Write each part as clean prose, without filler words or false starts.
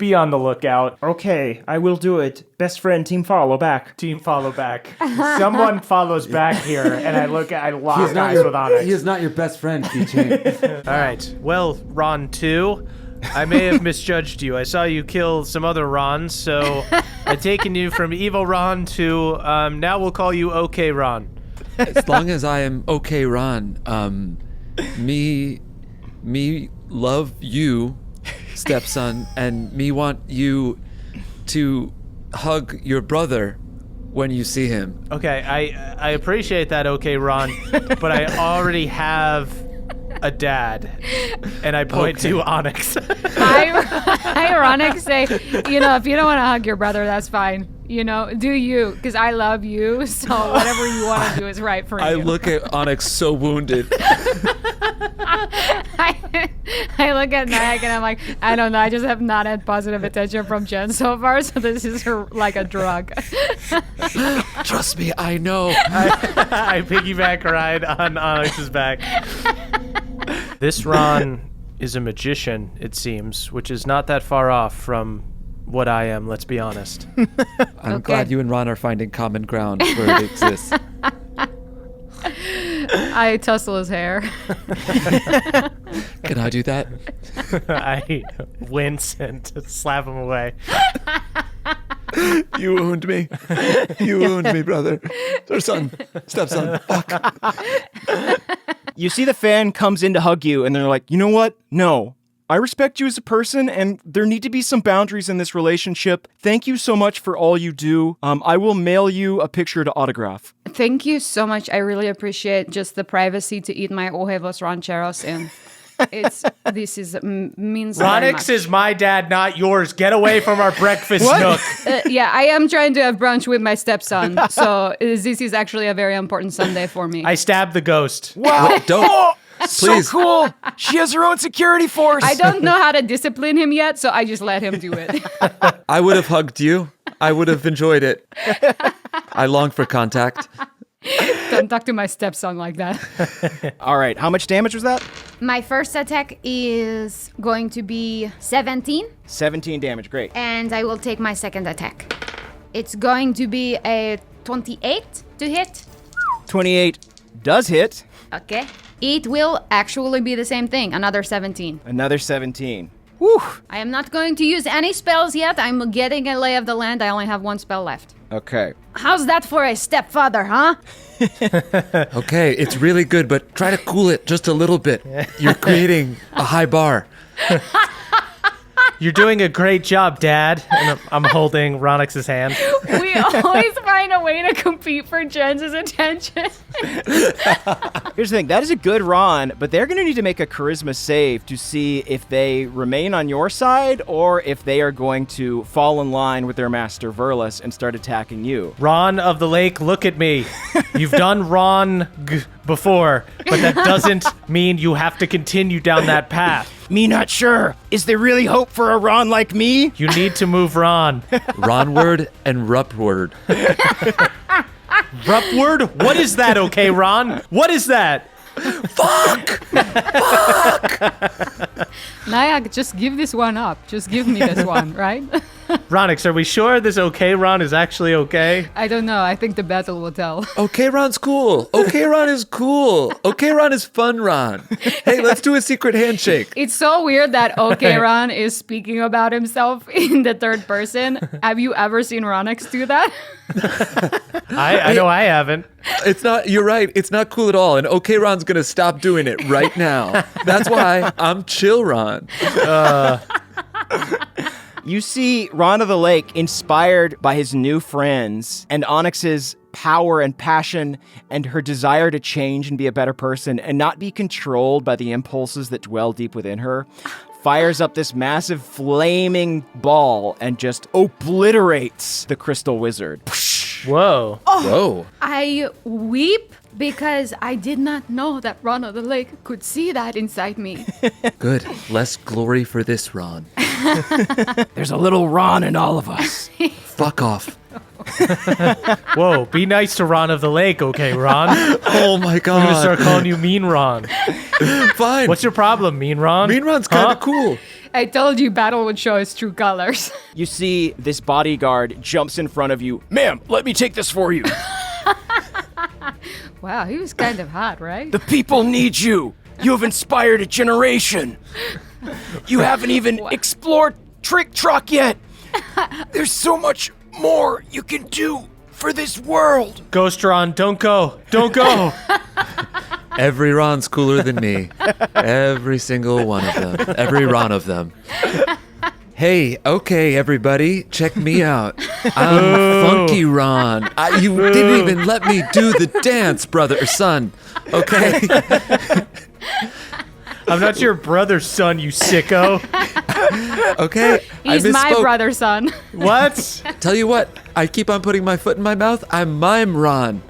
be on the lookout. Okay, I will do it. Best friend, team follow back. Team follow back. Someone follows back here, and I lock eyes with Onyx. He is not your best friend, Keychain. All right. Well, Ron 2, I may have misjudged you. I saw you kill some other Rons, so I've taken you from evil Ron to now we'll call you OK Ron. As long as I am OK Ron, me love you, stepson, and me want you to hug your brother when you see him. Okay, I appreciate that, OK Ron, but I already have a dad, and I point to Onyx. I Onyx say, if you don't want to hug your brother, that's fine. Do you, because I love you, so whatever you want to do is right for you. I look at Onyx so wounded. I look at Nyack and I'm like, I don't know, I just have not had positive attention from Jen so far, so this is like a drug. Trust me, I know. I piggyback ride on Onyx's back. This Ron is a magician, it seems, which is not that far off from what I am, let's be honest. I'm glad you and Ron are finding common ground where it exists. I tussle his hair. Can I do that? I wince and slap him away. You wound me. You wound me, brother. Or son. Stepson. Fuck. You see the fan comes in to hug you, and they're like, you know what? No. I respect you as a person, and there need to be some boundaries in this relationship. Thank you so much for all you do. I will mail you a picture to autograph. Thank you so much. I really appreciate just the privacy to eat my huevos rancheros, and means very much. Ronix is my dad, not yours. Get away from our breakfast nook. Yeah, I am trying to have brunch with my stepson, so this is actually a very important Sunday for me. I stabbed the ghost. Wow. Don't. Please. So cool. She has her own security force. I don't know how to discipline him yet, so I just let him do it. I would have hugged you. I would have enjoyed it. I long for contact. Don't talk to my stepson like that. All right. How much damage was that? My first attack is going to be 17. 17 damage. Great. And I will take my second attack. It's going to be a 28 to hit. 28 does hit. Okay. It will actually be the same thing. Another 17. Another 17. Whew. I am not going to use any spells yet. I'm getting a lay of the land. I only have one spell left. Okay. How's that for a stepfather, huh? Okay, it's really good, but try to cool it just a little bit. You're creating a high bar. You're doing a great job, Dad. And I'm holding Ronix's hand. We always find a way to compete for Jen's attention. Here's the thing. That is a good Ron, but they're going to need to make a charisma save to see if they remain on your side or if they are going to fall in line with their master Verlis and start attacking you. Ron of the Lake, look at me. You've done Ron before, but that doesn't mean you have to continue down that path. Me not sure. Is there really hope for a Ron like me? You need to move Ron. Ronward and Rupward. Rupward? What is that, okay, Ron? What is that? Fuck! Nyack, just give this one up. Just give me this one, right? Ronix, are we sure this okay Ron is actually okay? I don't know. I think the battle will tell. Okay, Ron's cool. Okay, Ron is cool. Okay, Ron is fun, Ron. Hey, let's do a secret handshake. It's so weird that OK Ron is speaking about himself in the third person. Have you ever seen Ronix do that? I know I haven't. It's not, you're right. It's not cool at all. And okay, Ron's going to stop doing it right now. That's why I'm chill, Ron. You see Ron of the Lake inspired by his new friends and Onyx's power and passion and her desire to change and be a better person and not be controlled by the impulses that dwell deep within her, fires up this massive flaming ball and just obliterates the crystal wizard. Whoa. Whoa. I weep because I did not know that Ron of the Lake could see that inside me. Good. Less glory for this, Ron. There's a little Ron in all of us. Fuck off. Whoa, be nice to Ron of the Lake, okay, Ron? Oh my God. I'm going to start calling you Mean Ron. Fine. What's your problem, Mean Ron? Mean Ron's kind of cool. I told you battle would show his true colors. You see this bodyguard jumps in front of you. Ma'am, let me take this for you. Wow, he was kind of hot, right? The people need you. You have inspired a generation. You haven't even explored Trick Truck yet. There's so much more you can do for this world. Ghost Ron, don't go. Don't go. Every Ron's cooler than me. Every single one of them. Every Ron of them. Hey, okay, everybody, check me out. I'm Funky Ron. You didn't even let me do the dance, brother or son. Okay? I'm not your brother's son, you sicko. Okay? He's I my misspoke. brother's son. What? Tell you what, I keep on putting my foot in my mouth. I'm Mime Ron.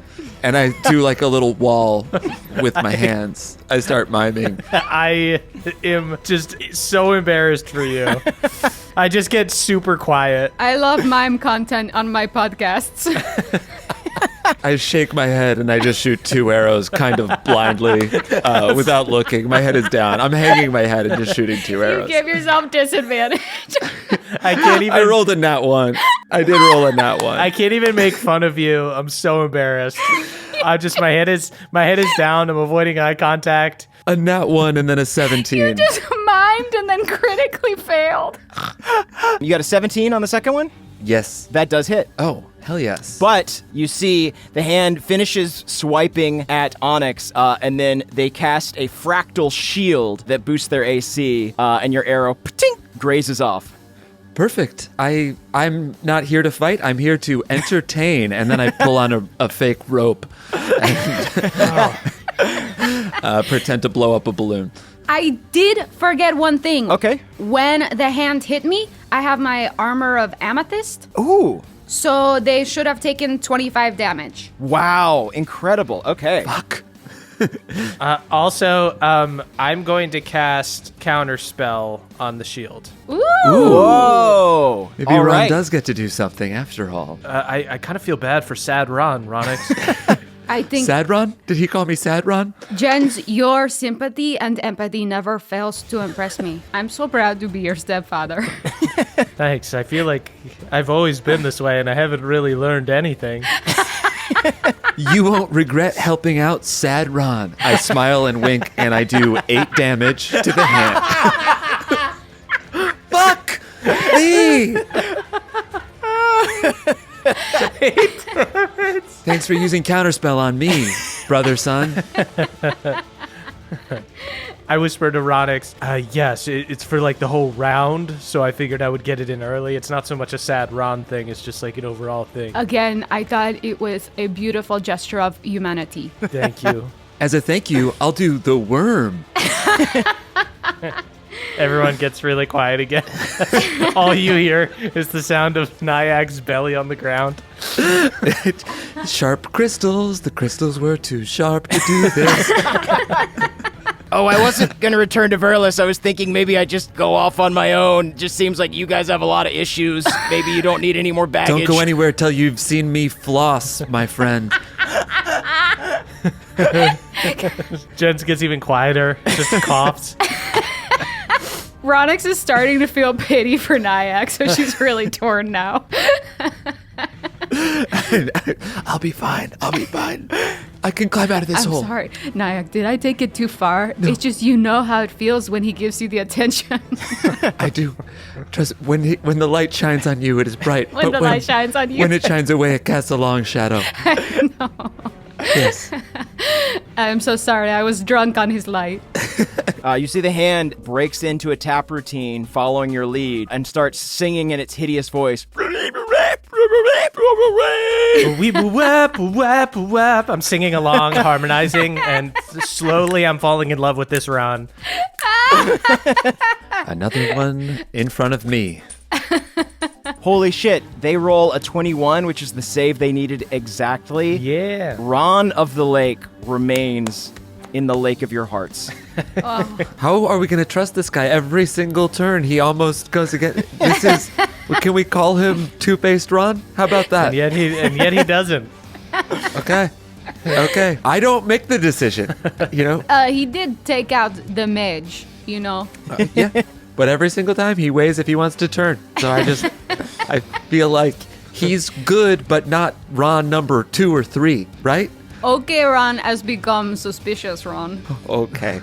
And I do like a little wall with my hands. I start miming. I am just so embarrassed for you. I just get super quiet. I love mime content on my podcasts. I shake my head and I just shoot 2 arrows kind of blindly without looking. My head is down. I'm hanging my head and just shooting 2 You arrows. give yourself disadvantage. I can't even. I rolled a nat 1. I did roll a nat 1. I can't even make fun of you. I'm so embarrassed. I just my head is down. I'm avoiding eye contact. A nat 1 and then a 17. Just mimed and then critically failed. You got a 17 on the second one? Yes. That does hit. Oh, hell yes. But you see the hand finishes swiping at Onyx, and then they cast a fractal shield that boosts their AC, and your arrow ptink, grazes off. Perfect. I'm not here to fight. I'm here to entertain. And then I pull on a fake rope and pretend to blow up a balloon. I did forget one thing. Okay. When the hand hit me, I have my armor of amethyst. Ooh. So they should have taken 25 damage. Wow. Incredible. Okay. Fuck. Also, I'm going to cast Counterspell on the shield. Ooh. Whoa. Maybe All Ron right. does get to do something after all. I kind of feel bad for sad Ron, Ronix. I think, Sad Ron? Did he call me Sad Ron? Jens, your sympathy and empathy never fails to impress me. I'm so proud to be your stepfather. Thanks. I feel like I've always been this way and I haven't really learned anything. You won't regret helping out Sad Ron. I smile and wink, and I do 8 damage to the hand. Fuck me! Thanks for using Counterspell on me, brother son. I whispered to Ronix, yes, it's for like the whole round, so I figured I would get it in early. It's not so much a sad Ron thing, it's just like an overall thing. Again, I thought it was a beautiful gesture of humanity. Thank you. As a thank you, I'll do the worm. Everyone gets really quiet again. All you hear is the sound of Nyack's belly on the ground. Sharp crystals. The crystals were too sharp to do this. Oh, I wasn't going to return to Verlis. I was thinking maybe I'd just go off on my own. Just seems like you guys have a lot of issues. Maybe you don't need any more baggage. Don't go anywhere till you've seen me floss, my friend. Jens gets even quieter, just coughs. Ronix is starting to feel pity for Nyack, so she's really torn now. I'll be fine. I'll be fine. I can climb out of this I'm hole. sorry. Nyack, did I take it too far? No. It's just you know how it feels when he gives you the attention. I do. Trust when the light shines on you, it is bright. When the light shines on you. When it shines away, it casts a long shadow. No. Yes. I'm so sorry. I was drunk on his light. You see the hand breaks into a tap routine following your lead and starts singing in its hideous voice. I'm singing along, harmonizing, and slowly I'm falling in love with this Ron. Another one in front of me. Holy shit, they roll a 21, which is the save they needed exactly. Yeah. Ron of the Lake remains in the lake of your hearts. How are we going to trust this guy? Every single turn, he almost goes again. This is. Can we call him Two-Faced Ron? How about that? And yet he doesn't. Okay. Okay. I don't make the decision. You know. He did take out the mage, you know. Yeah. but every single time he weighs if he wants to turn. So I feel like he's good, but not Ron number 2 or 3, right? Okay, Ron has become suspicious, Ron. Okay.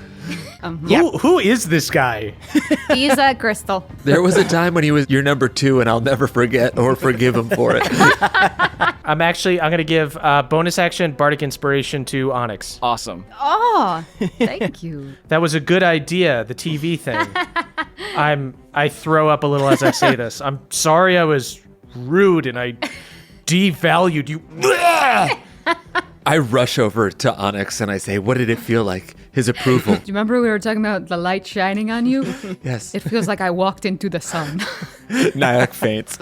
Who is this guy? He's a crystal. There was a time when he was your number 2, and I'll never forget or forgive him for it. I'm going to give bonus action Bardic Inspiration to Onyx. Awesome. Oh, thank you. That was a good idea, the TV thing. I throw up a little as I say this. I'm sorry I was rude and I devalued you. I rush over to Onyx and I say, what did it feel like? His approval. Do you remember we were talking about the light shining on you? Yes. It feels like I walked into the sun. Nyack faints.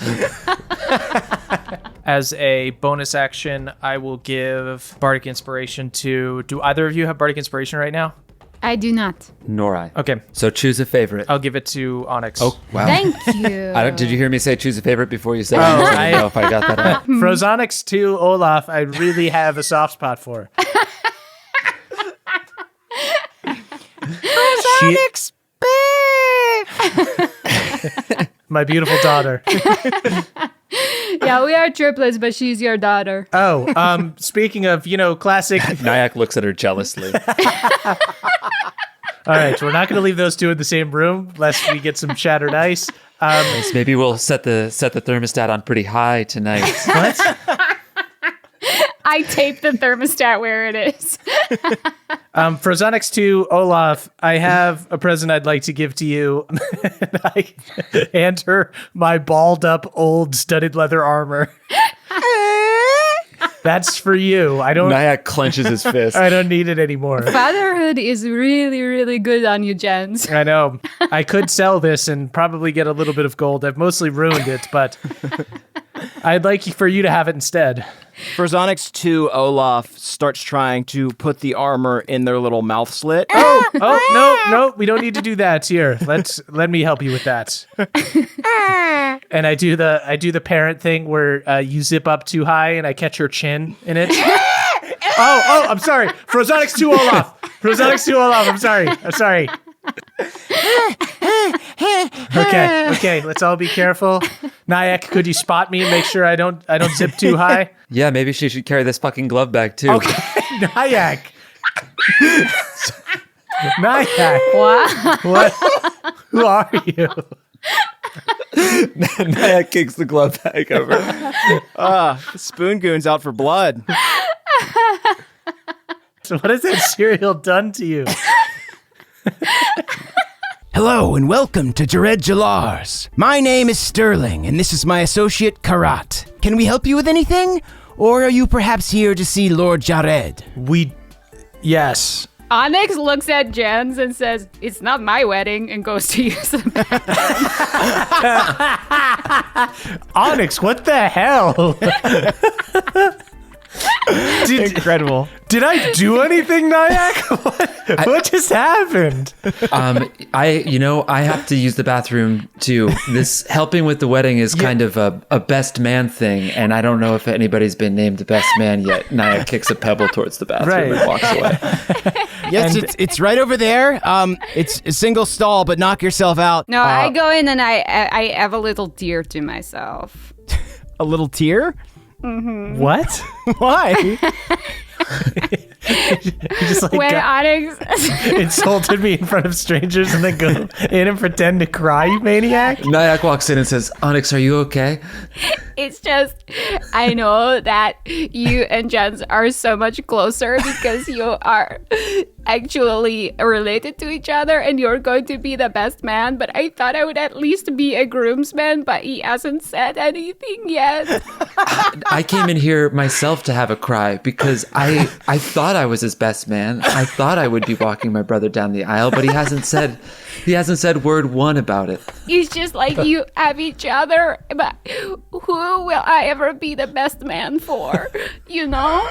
As a bonus action, I will give Bardic Inspiration to... Do either of you have Bardic Inspiration right now? I do not. Nor I. Okay. So choose a favorite. I'll give it to Onyx. Oh, wow. Thank you. Did you hear me say choose a favorite before you said it? I don't know if I got that out. Frozonyx to Olaf, I really have a soft spot for. Frozonyx, babe! My beautiful daughter. Yeah, we are triplets, but she's your daughter. Oh, speaking of, classic. Nyack looks at her jealously. All right, we're not going to leave those two in the same room lest we get some shattered ice. Yes, maybe we'll set the thermostat on pretty high tonight. What? I taped the thermostat where it is. Frozonyx to Olaf, I have a present I'd like to give to you. And I hand her my balled up old studded leather armor. That's for you. Nyack clenches his fist. I don't need it anymore. Fatherhood is really, really good on you, Jens. I know. I could sell this and probably get a little bit of gold. I've mostly ruined it, but I'd like for you to have it instead. Frozonyx 2 Olaf starts trying to put the armor in their little mouth slit. Oh, no, we don't need to do that. Here, let me help you with that. And I do the parent thing where you zip up too high and I catch your chin in it. Oh, I'm sorry. Frozonyx 2 Olaf. Frozonyx 2 Olaf. I'm sorry. Okay, let's all be careful. Nyack, could you spot me and make sure I don't zip too high? Yeah, maybe she should carry this fucking glove bag too. Okay, Nyack. Nyack. Wow. What? Who are you? Nyack kicks the glove bag over. Spoon Goon's out for blood. So what has that cereal done to you? Hello and welcome to Jared Jalars. My name is Sterling and this is my associate Karat. Can we help you with anything? Or are you perhaps here to see Lord Jared? Yes. Onyx looks at Jens and says, "It's not my wedding," and goes to use the bathroom. Onyx, what the hell? Incredible. Did I do anything, Nyack? What just happened? I have to use the bathroom too. This helping with the wedding is kind of a best man thing, and I don't know if anybody's been named the best man yet. Nyack kicks a pebble towards the bathroom and walks away. Yes, it's right over there. It's a single stall, but knock yourself out. No, I go in and I have a little tear to myself. A little tear? Mm-hmm. What? Why? You just like When Onyx... insulted me in front of strangers and then go in and pretend to cry, you maniac? Nyack walks in and says, "Onyx, are you okay?" It's just, I know that you and Jens are so much closer because you are actually related to each other and you're going to be the best man, but I thought I would at least be a groomsman, but he hasn't said anything yet. I came in here myself to have a cry because I thought I was his best man. I thought I would be walking my brother down the aisle, but he hasn't said word one about it. It's just like you have each other, but who will I ever be the best man for, you know?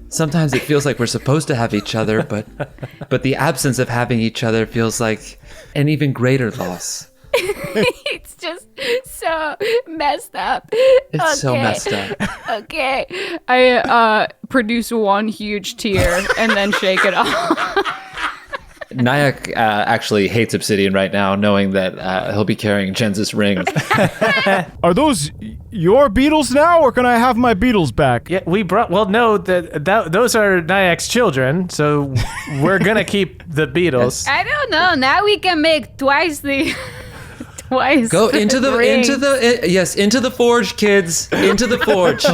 Sometimes it feels like we're supposed to have each other, but the absence of having each other feels like an even greater loss. It's just so messed up. It's so messed up. Okay. I produce one huge tear and then shake it off. Nyack actually hates Obsidian right now, knowing that he'll be carrying Jens's ring. Are those your beetles now, or can I have my beetles back? Yeah, we brought. Well, no, those are Nyack's children, so we're gonna keep the beetles. I don't know. Now we can make twice the. Go into the rings. into the forge, kids. Into the forge.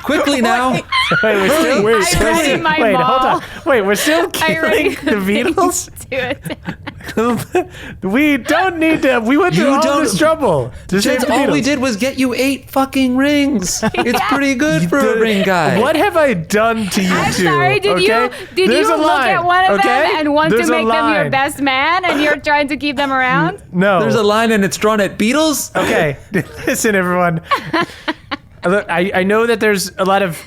Quickly now. Wait, we're still. I read in my Wait, hold mall. on. Wait, we're still I already killing the beetles. to it. We don't need to. We went through all this trouble to save Jens, the all beetles. we did was get you 8 fucking rings. It's pretty good for a ring guy. What have I done to you I'm two? sorry. Did okay? you There's a look line, at one of okay? them and want There's to a make them your line. best man, and you're trying to keep them around? No. There's a line and it's drawn at beetles. Okay, listen, everyone. Look, I know that there's a lot of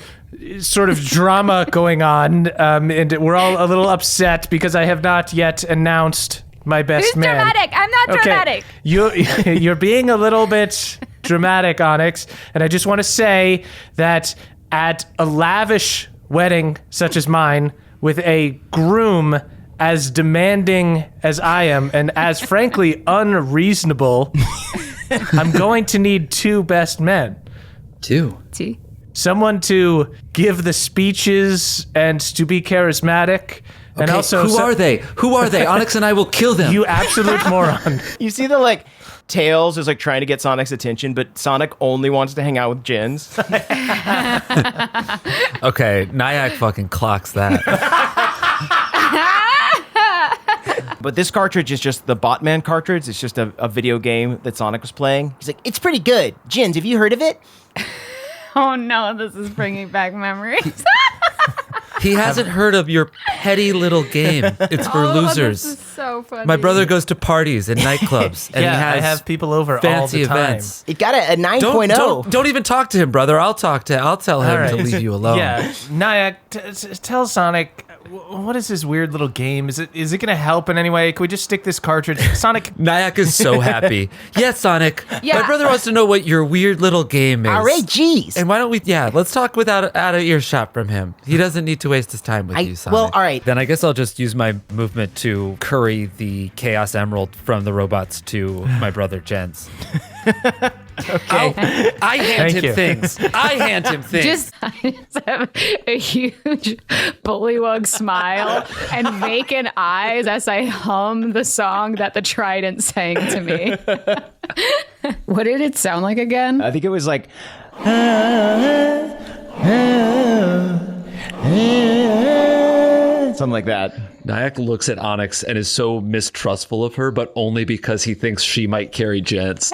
sort of drama going on, and we're all a little upset because I have not yet announced my best Who's man. dramatic? I'm not dramatic. You're being a little bit dramatic, Onyx, and I just want to say that at a lavish wedding such as mine, with a groom as demanding as I am, and as frankly unreasonable, I'm going to need 2 best men. 2. Someone to give the speeches and to be charismatic. And Okay, also, who are they? Who are they? Onyx and I will kill them. You absolute moron. You see the Tails is trying to get Sonic's attention, but Sonic only wants to hang out with Jens. Okay, Nyack fucking clocks that. But this cartridge is just the Botman cartridge. It's just a video game that Sonic was playing. He's like, it's pretty good. Jens, have you heard of it? Oh no, this is bringing back memories. He hasn't heard of your petty little game. It's for losers. This is so funny. My brother goes to parties and nightclubs, and Yeah, he has I have people over all fancy the time. events. It got a 9.0. Don't even talk to him, brother. I'll tell him All right. to leave you alone. Yeah, Nyack, tell Sonic, what is this weird little game? Is it going to help in any way? Can we just stick this cartridge? Sonic, Nyack is so happy. Yes, Sonic. Yeah. My brother wants to know what your weird little game is. All right, geez. And why don't we, let's talk without out of earshot from him. He doesn't need to waste his time with you, Sonic. Well, all right. Then I guess I'll just use my movement to curry the Chaos Emerald from the robots to my brother Jens. Okay. I hand Thank him you. things. I hand him things. I just have a huge bullywug smile and vacant eyes as I hum the song that the Trident sang to me. What did it sound like again? I think it was like... something like that. Nyack looks at Onyx and is so mistrustful of her, but only because he thinks she might carry Jens.